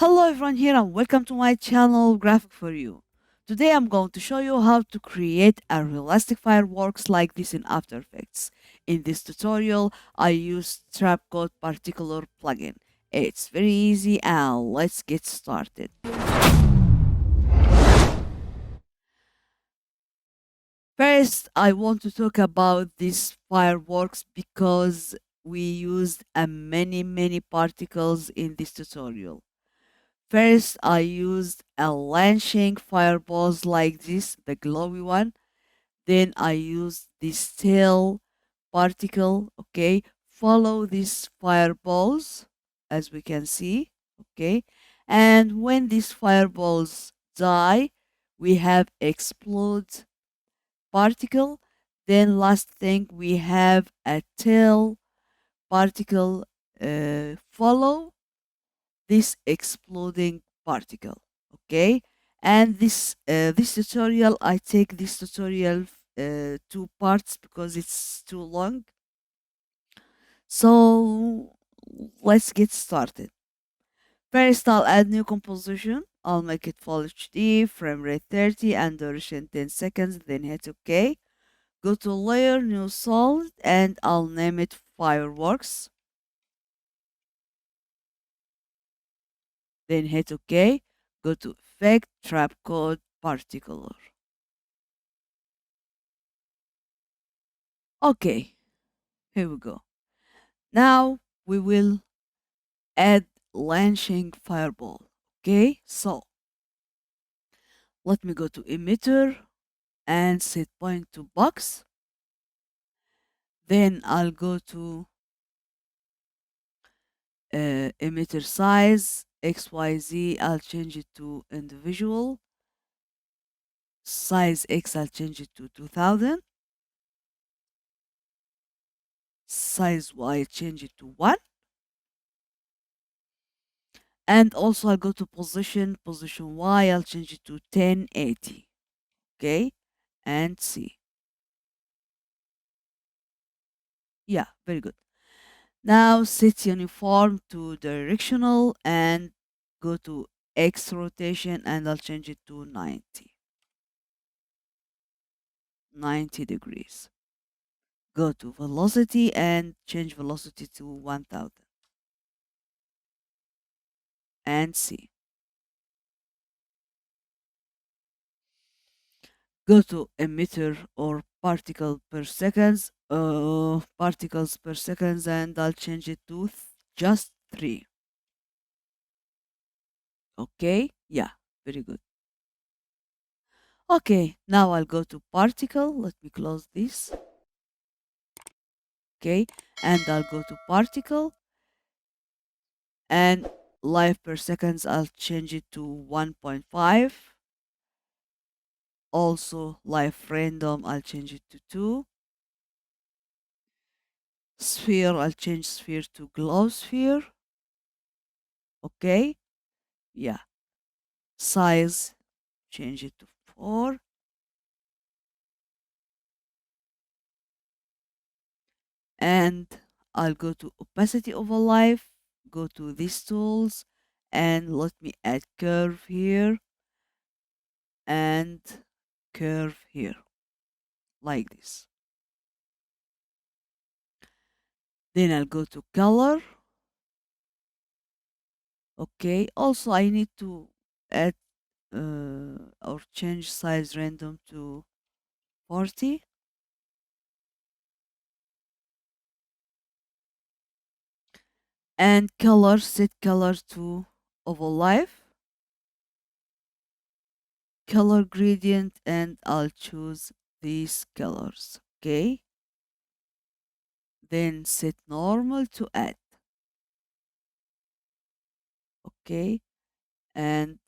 Hello everyone here and welcome to my channel Graphic for You. Today I'm going to show you how to create a realistic fireworks like this in After Effects. In this tutorial I use Trapcode Particular plugin. It's very easy and let's get started. First I want to talk about these fireworks because we used many particles in this tutorial. First, I used a launching fireballs like this, the glowy one. Then I used this tail particle, okay? Follow these fireballs, as we can see, okay? And when these fireballs die, we have explode particle. Then last thing, we have a tail particle follow this exploding particle, okay? And this tutorial, I take this tutorial two parts because it's too long, so let's get started. First I'll add new composition. I'll make it full HD, frame rate 30 and duration 10 seconds, then hit OK. Go to layer, new solid, and I'll name it fireworks, then hit OK. Go to effect, trap code, particular. Okay, here we go. Now we will add launching fireball. Okay, so let me go to emitter and set point to box. Then I'll go to emitter size XYZ. I'll change it to individual. Size X, I'll change it to 2000. Size Y, change it to 1. And also I'll go to position Y, I'll change it to 1080. Okay, and see. Yeah, very good. Now set uniform to directional and go to X rotation and I'll change it to 90 degrees. Go to velocity and change velocity to 1000 and see. Go to emitter or particles per seconds and I'll change it to just 3. Okay, yeah, very good. Okay, now I'll go to particle. Let me close this. Okay, and I'll go to particle and life per seconds I'll change it to 1.5. Also life random I'll change it to 2. Sphere I'll change sphere to glow sphere. Okay, yeah. Size change it to 4. And I'll go to opacity over life, go to these tools and let me add curve here and curve here like this. Then I'll go to color. Okay, also I need to add or change size random to 40. And color, set color to oval life. Color gradient and I'll choose these colors. Okay. Then set normal to add. Okay. And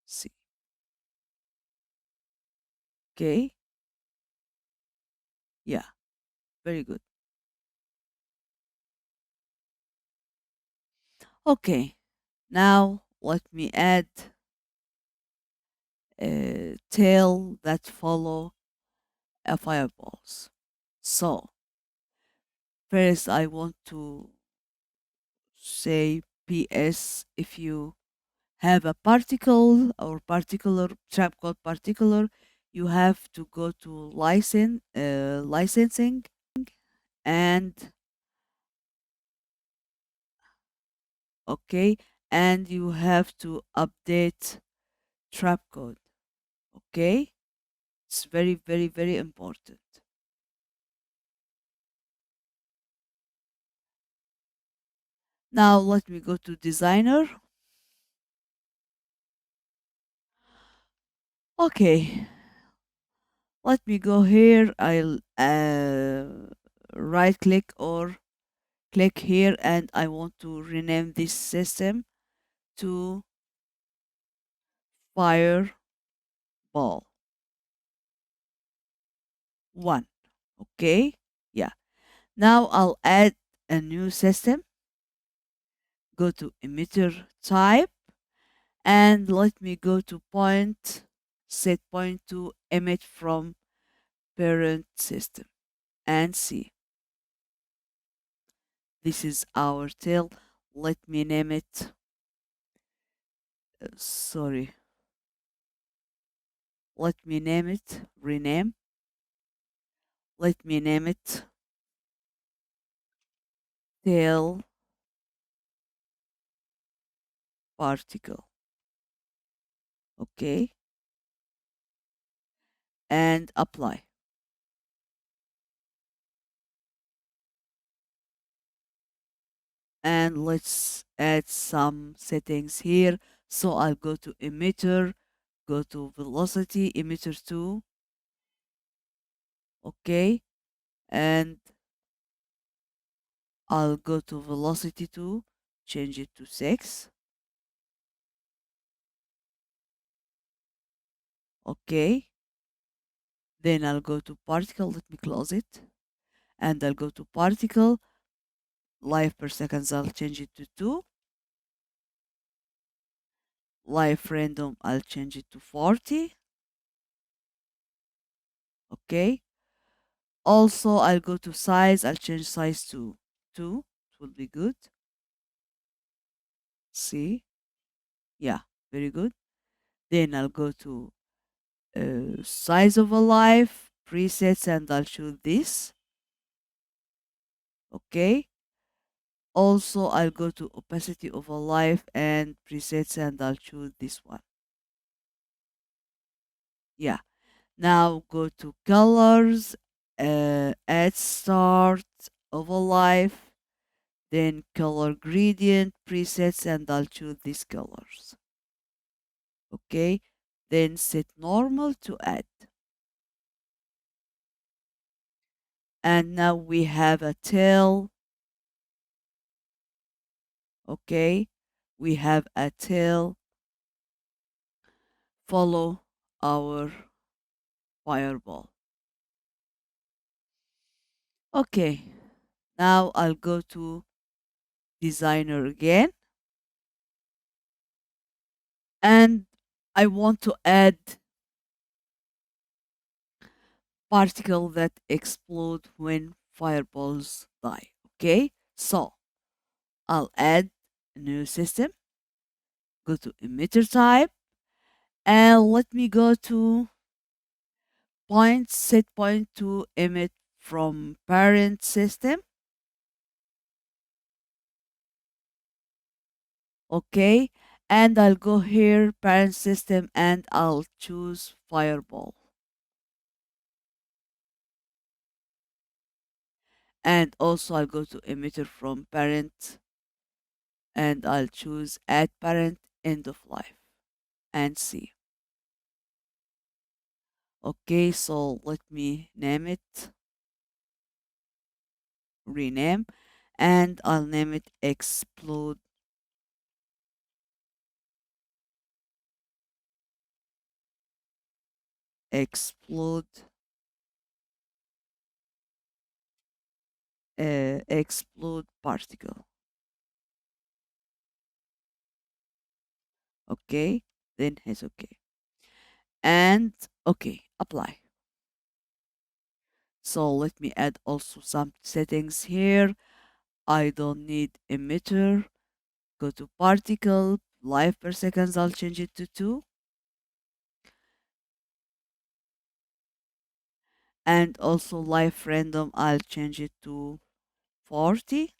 see. Okay. Yeah, very good. Okay. Now let me add a tail that follow a fireballs. So first I want to say PS, if you have a particle or particular trap called particular, you have to go to licensing, and okay, and you have to update trap code. Okay, it's very, very, very important. Now let me go to designer. Okay, let me go here. I'll right click or click here, and I want to rename this system to fireball 1. Okay, yeah. Now I'll add a new system. Go to emitter type, and let me go to point, set point to emit from parent system, and see. This is our tail. Let me name it. Sorry. Let me name it. Rename. Let me name it tail particle. Okay. And apply. And let's add some settings here. So I'll go to emitter, go to velocity, emitter 2. Okay. And I'll go to velocity 2, change it to 6. Okay. Then I'll go to particle. Let me close it. And I'll go to particle. Life per seconds, I'll change it to 2. Life random, I'll change it to 40. Okay. Also, I'll go to size. I'll change size to 2. It will be good. See? Yeah, very good. Then I'll go to size of a life, presets, and I'll choose this. Okay. Also, I'll go to opacity of a life and presets, and I'll choose this one. Yeah. Now go to colors, add start of a life, then color gradient presets, and I'll choose these colors. Okay. Then set normal to add. And now we have a tail. Okay. We have a tail. Follow our fireball. Okay. Now I'll go to designer again, and I want to add particle that explode when fireballs die. Okay, so I'll add a new system, go to emitter type, and let me go to point, set point to emit from parent system. Okay, and I'll go here, parent system, and I'll choose fireball. And also I'll go to emitter from parent, and I'll choose add parent end of life, and see. Okay, so let me name it, rename, and I'll name it explode explode particle. Okay, then hit okay. And okay, apply. So let me add also some settings here. I don't need emitter. go to particle, life per seconds, I'll change it to 2. And also life random, I'll change it to 40.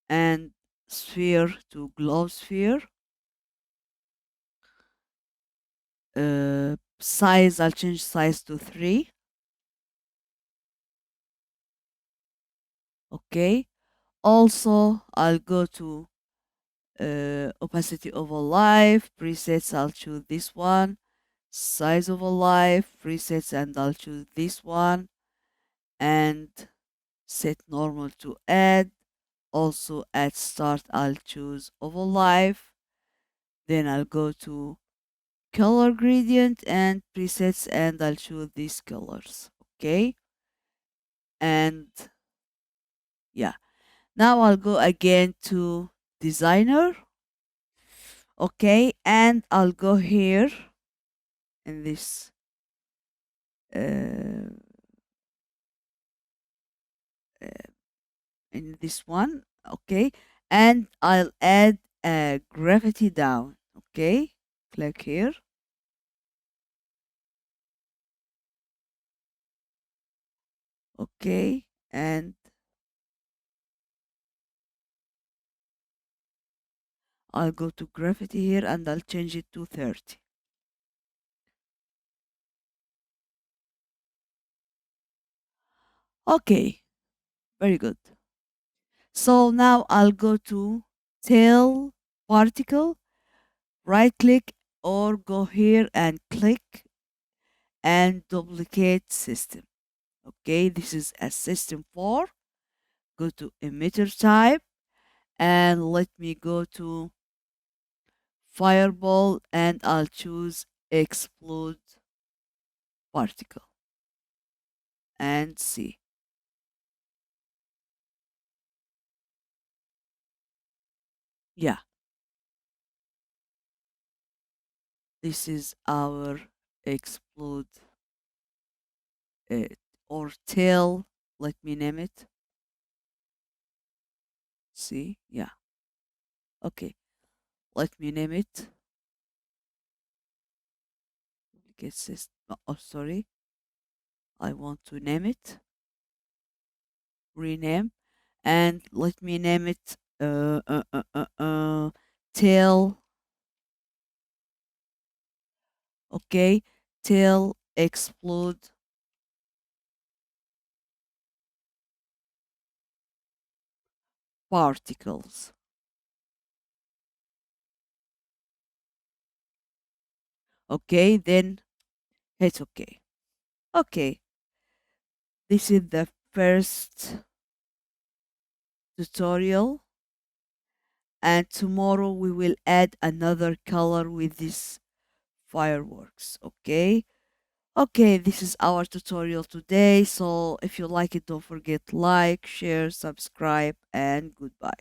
And sphere to globe sphere. Size, I'll change size to 3. Okay. Also, I'll go to opacity over life, presets, I'll choose this one. Size over life, presets, and I'll choose this one. And set normal to add. Also at start, I'll choose over life. Then I'll go to color gradient and presets, and I'll choose these colors. Okay. And yeah, now I'll go again to designer. Okay, and I'll go here in this uh, uh, in this one. Okay, and I'll add a gravity down. Okay, click here. Okay, and I'll go to gravity here and I'll change it to 30. Okay, very good. So now I'll go to tail particle, right click or go here and click and duplicate system. Okay, this is a system 4. Go to emitter type and let me go to fireball and I'll choose explode particle and see. Yeah, this is our explode uh, or tail. Let me name it. See, yeah. Okay, let me name it. Duplicate system. Oh, sorry. I want to name it. Rename, and let me name it tail. Okay, tail explode particles. Okay, then hit okay. Okay, this is the first tutorial, and tomorrow we will add another color with this fireworks. Okay. Okay, this is our tutorial today. So if you like it, don't forget like, share, subscribe, and goodbye.